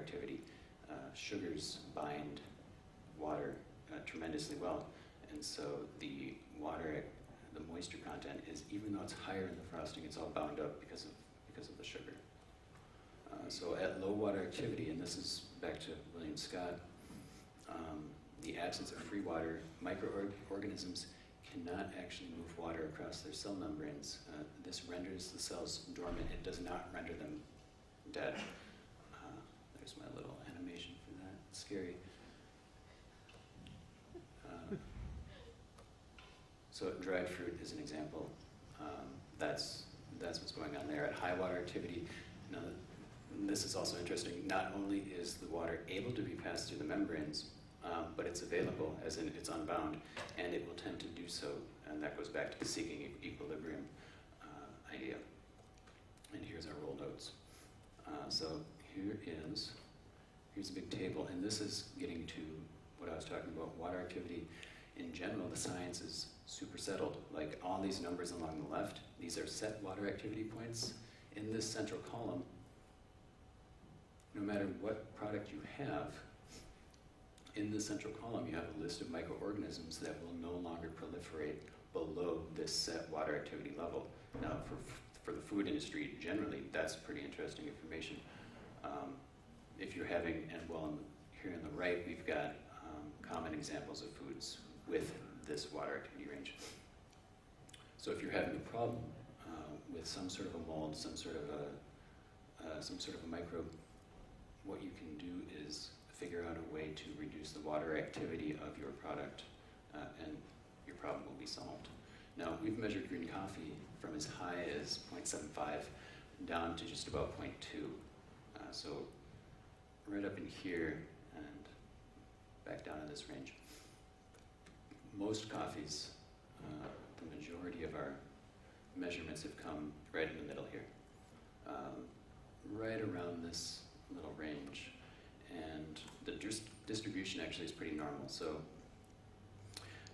activity. Sugars bind water tremendously well, and so the moisture content is, even though it's higher in the frosting, it's all bound up because of the sugar. So at low water activity, and this is back to William Scott, the absence of free water, microorganisms cannot actually move water across their cell membranes. This renders the cells dormant. It does not render them dead. There's my little animation for that. It's scary. So dried fruit is an example. That's what's going on there. At high water activity, now, this is also interesting. Not only is the water able to be passed through the membranes, but it's available, as in it's unbound, and it will tend to do so. And that goes back to the seeking equilibrium idea. And here's our roll notes. So here's a big table, and this is getting to what I was talking about, water activity. In general, the science is super settled. Like all these numbers along the left, these are set water activity points. In this central column, no matter what product you have, in the central column you have a list of microorganisms that will no longer proliferate below this set water activity level. Now, for the food industry, generally, that's pretty interesting information. If you're having, and well, here on the right, we've got common examples of foods with this water activity range. So if you're having a problem with some sort of a mold, some sort of a microbe, what you can do is figure out a way to reduce the water activity of your product, and your problem will be solved. Now, we've measured green coffee from as high as 0.75 down to just about 0.2. So right up in here and back down in this range. Most coffees, the majority of our measurements have come right in the middle here, right around this little range. And the distribution actually is pretty normal. So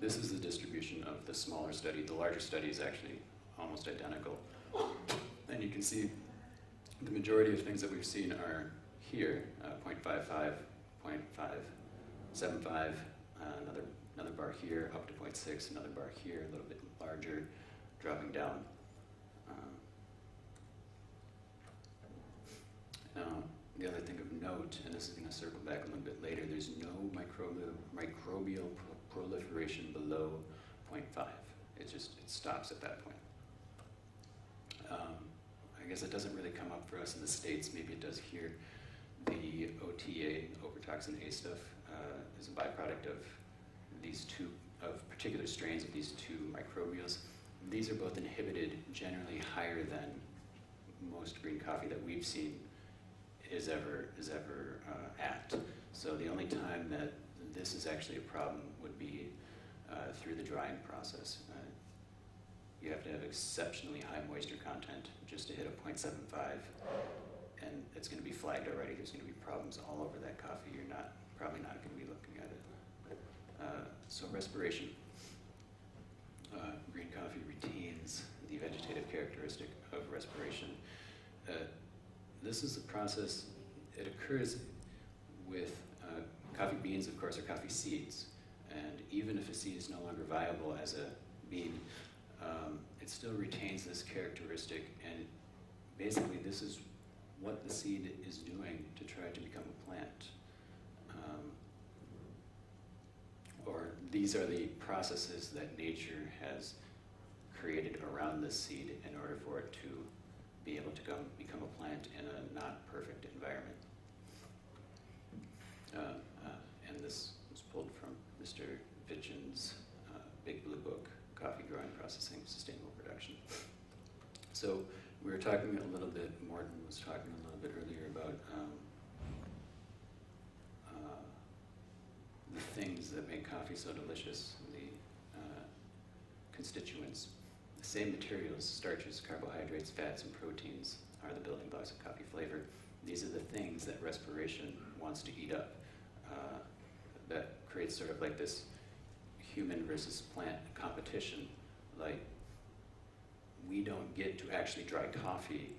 this is the distribution of the smaller study. The larger study is actually almost identical. And you can see the majority of things that we've seen are here, 0.55, 0.575, another bar here, up to 0.6, another bar here, a little bit larger, dropping down. Now, the other thing of note, and this is going to circle back a little bit later, there's no microbial proliferation below 0.5. It stops at that point. I guess it doesn't really come up for us in the States, maybe it does here. The OTA, overtoxin A stuff, is a byproduct of these particular strains of these two microbials. These are both inhibited generally higher than most green coffee that we've seen is ever at. So the only time that this is actually a problem would be through the drying process. You have to have exceptionally high moisture content just to hit a 0.75, and it's going to be flagged already. There's going to be problems all over that coffee. You're probably not going to be looking at it. So respiration. Green coffee retains the vegetative characteristic of respiration. This is a process, it occurs with coffee beans, of course, are coffee seeds. And even if a seed is no longer viable as a bean, it still retains this characteristic. And basically, this is what the seed is doing to try to become a plant. Or these are the processes that nature has created around this seed in order for it to be able to become a plant in a not perfect environment. And this was pulled from Mr. Vitchin's Big Blue Book, Coffee Growing, Processing, Sustainable Production. So we were talking a little bit, Morton was talking a little bit earlier about the things that make coffee so delicious, the constituents. The same materials, starches, carbohydrates, fats, and proteins are the building blocks of coffee flavor. These are the things that respiration wants to eat up. That creates sort of like this human versus plant competition. Like, we don't get to actually dry coffee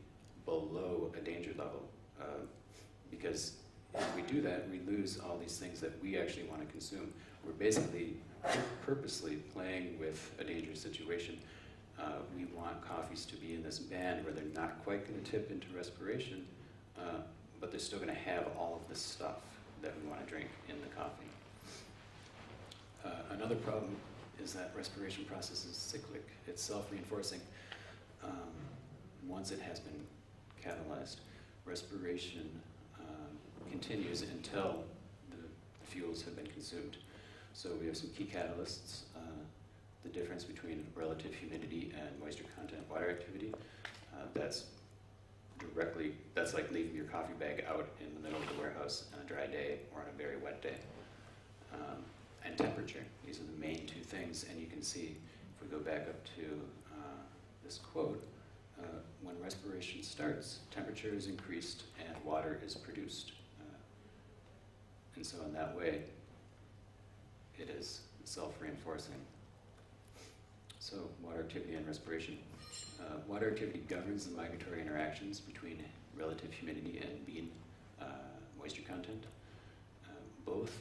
below a danger level because if we do that, we lose all these things that we actually want to consume. We're basically purposely playing with a dangerous situation. We want coffees to be in this band where they're not quite going to tip into respiration, but they're still going to have all of this stuff that we want to drink in the coffee. Another problem is that respiration process is cyclic. It's self-reinforcing. Once it has been catalyzed, respiration continues until the fuels have been consumed. So we have some key catalysts. The difference between relative humidity and moisture content water activity. That's like leaving your coffee bag out in the middle of the warehouse on a dry day or on a very wet day. And temperature. These are the main two things. And you can see, if we go back up to this quote, when respiration starts, temperature is increased and water is produced. And so in that way, it is self-reinforcing. So water activity and respiration. Water activity governs the migratory interactions between relative humidity and bean moisture content. Both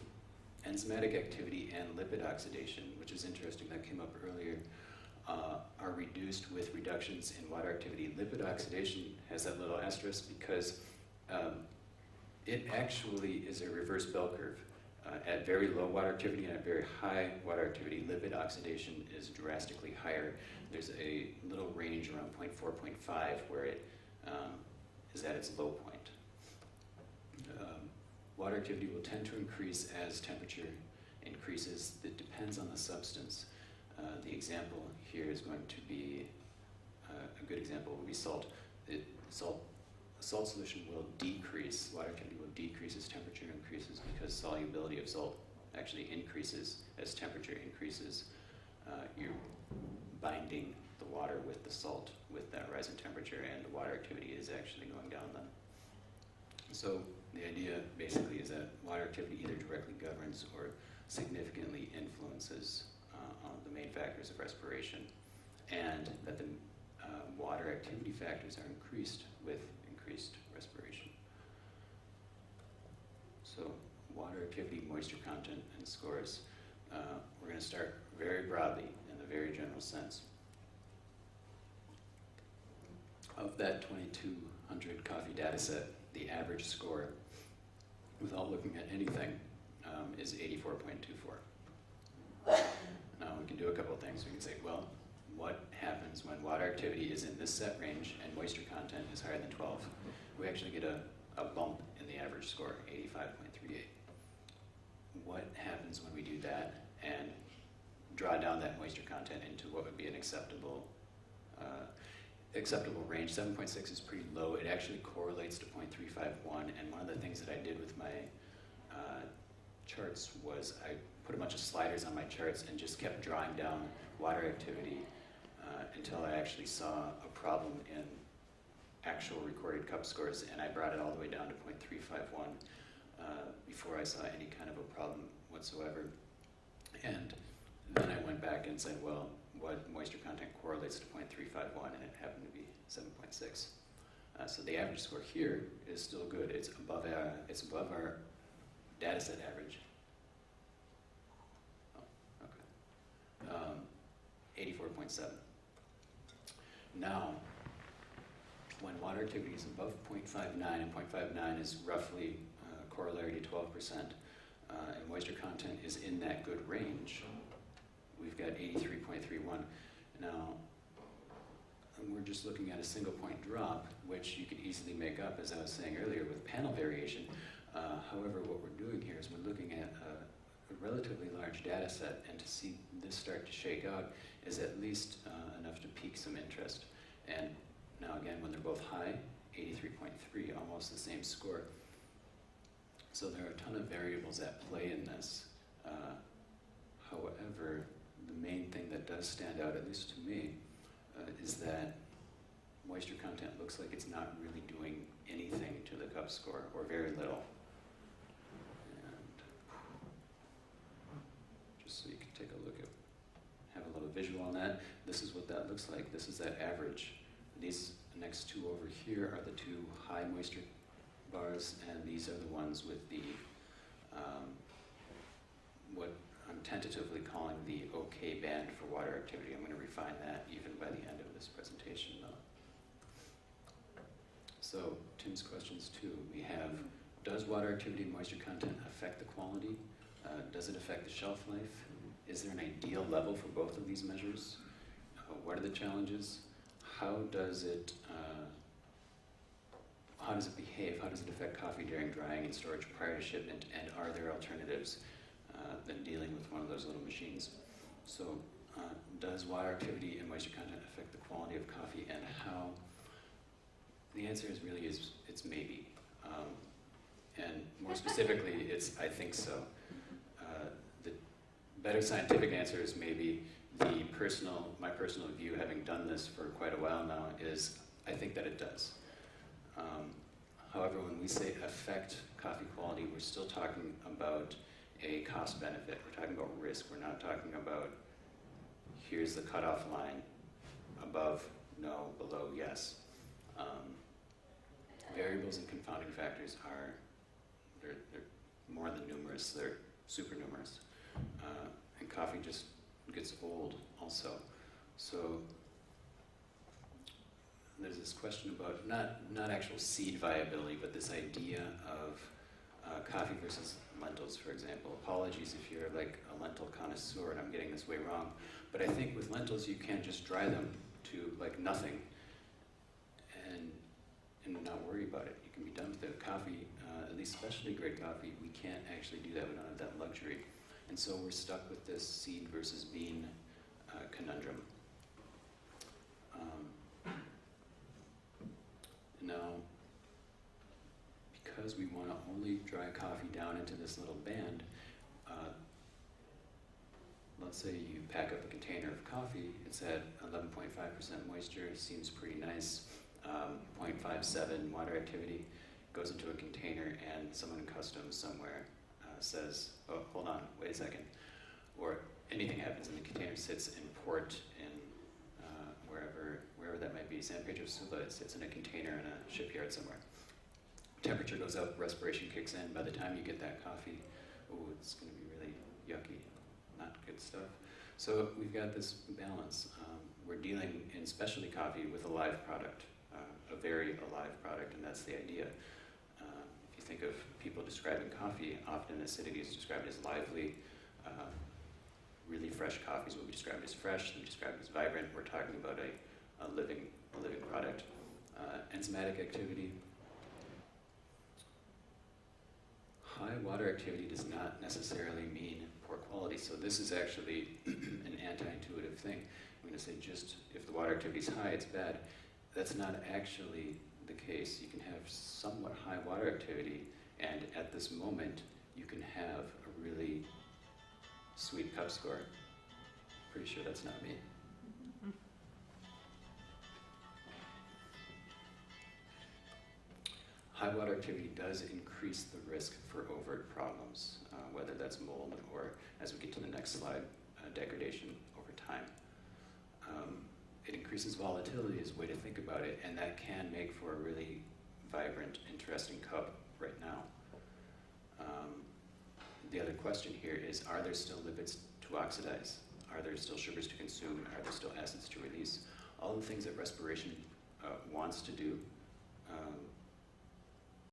enzymatic activity and lipid oxidation, which is interesting, that came up earlier, are reduced with reductions in water activity. Lipid oxidation has that little asterisk because it actually is a reverse bell curve. At very low water activity and at very high water activity, lipid oxidation is drastically higher. There's a little range around 0.4, 0.5 where it is at its low point. Water activity will tend to increase as temperature increases. It depends on the substance. The example here is going to be, a good example would be salt. A salt solution will decrease, water activity will decrease as temperature increases because solubility of salt actually increases as temperature increases. You're binding the water with the salt with that rising temperature, and the water activity is actually going down then. So the idea basically is that water activity either directly governs or significantly influences on the main factors of respiration, and that the water activity factors are increased with increased respiration. So water activity, moisture content, and scores. We're going to start very broadly in the very general sense. Of that 2,200 coffee data set, the average score, without looking at anything, is 84.24. Now we can do a couple of things. We can say, well, what happens when water activity is in this set range and moisture content is higher than 12? We actually get a bump in the average score, 85.38. What happens when we do that and draw down that moisture content into what would be an acceptable range? 7.6 is pretty low. It actually correlates to 0.351, and one of the things that I did with my charts was I put a bunch of sliders on my charts and just kept drawing down water activity until I actually saw a problem in actual recorded cup scores, and I brought it all the way down to 0.351 before I saw any kind of a problem whatsoever. And then I went back and said, well, what moisture content correlates to 0.351, and it happened to be 7.6. So the average score here is still good. It's above our data set average. Oh, okay. 84.7. Now, when water activity is above 0.59, and 0.59 is roughly corollary to 12%, and moisture content is in that good range, we've got 83.31. Now, we're just looking at a single point drop, which you could easily make up, as I was saying earlier, with panel variation. However, what we're doing here is we're looking at a relatively large data set, and to see this start to shake out is at least enough to pique some interest. And now again, when they're both high, 83.3, almost the same score. So there are a ton of variables at play in this. However, the main thing that does stand out, at least to me, is that moisture content looks like it's not really doing anything to the cup score, or very little. And just so you can take a look at, have a little visual on that, this is what that looks like. This is that average. These next two over here are the two high moisture bars, and these are the ones with the, what I'm tentatively calling the OK band for water activity. I'm going to refine that even by the end of this presentation, though. So, Tim's questions too. We have, does water activity and moisture content affect the quality? Does it affect the shelf life? Is there an ideal level for both of these measures? What are the challenges? How does it behave? How does it affect coffee during drying and storage prior to shipment? And are there alternatives than dealing with one of those little machines? So, does water activity and moisture content affect the quality of coffee, and how? The answer is really it's maybe, and more specifically, it's I think so. The better scientific answer is maybe. My personal view, having done this for quite a while now, is I think that it does. However, when we say affect coffee quality, we're still talking about a cost benefit. We're talking about risk. We're not talking about here's the cutoff line, above, no, below, yes. Variables and confounding factors they're more than numerous, they're super numerous. And coffee just gets old also. So there's this question about not actual seed viability, but this idea of coffee versus lentils, for example. Apologies if you're like a lentil connoisseur and I'm getting this way wrong, but I think with lentils you can just dry them to like nothing and not worry about it. You can be done with it. Coffee, at least specialty grade coffee, we can't actually do that. We don't have that luxury. And so we're stuck with this seed versus bean conundrum. Now, because we want to only dry coffee down into this little band, let's say you pack up a container of coffee, it's at 11.5% moisture, seems pretty nice, 0.57 water activity, goes into a container and someone in customs somewhere says, oh, hold on, wait a second, or anything happens and the container sits in port in wherever that might be, San Pedro Sula, it sits in a container in a shipyard somewhere. Temperature goes up, respiration kicks in, by the time you get that coffee, oh, it's going to be really yucky, not good stuff. So we've got this balance. We're dealing in specialty coffee with a live product, a very alive product, and that's the idea. If you think of people describing coffee, often acidity is described as lively. Really fresh coffees will be described as fresh, they're described as vibrant. We're talking about a living product. Enzymatic activity. High water activity does not necessarily mean poor quality. So this is actually an anti-intuitive thing. I'm going to say just if the water activity is high, it's bad. That's not actually the case. You can have somewhat high water activity, and at this moment, you can have a really sweet cup score. Pretty sure that's not me. High water activity does increase the risk for overt problems, whether that's mold or, as we get to the next slide, degradation over time. It increases volatility is a way to think about it, and that can make for a really vibrant, interesting cup right now. The other question here is, are there still lipids to oxidize? Are there still sugars to consume? Are there still acids to release? All the things that respiration wants to do,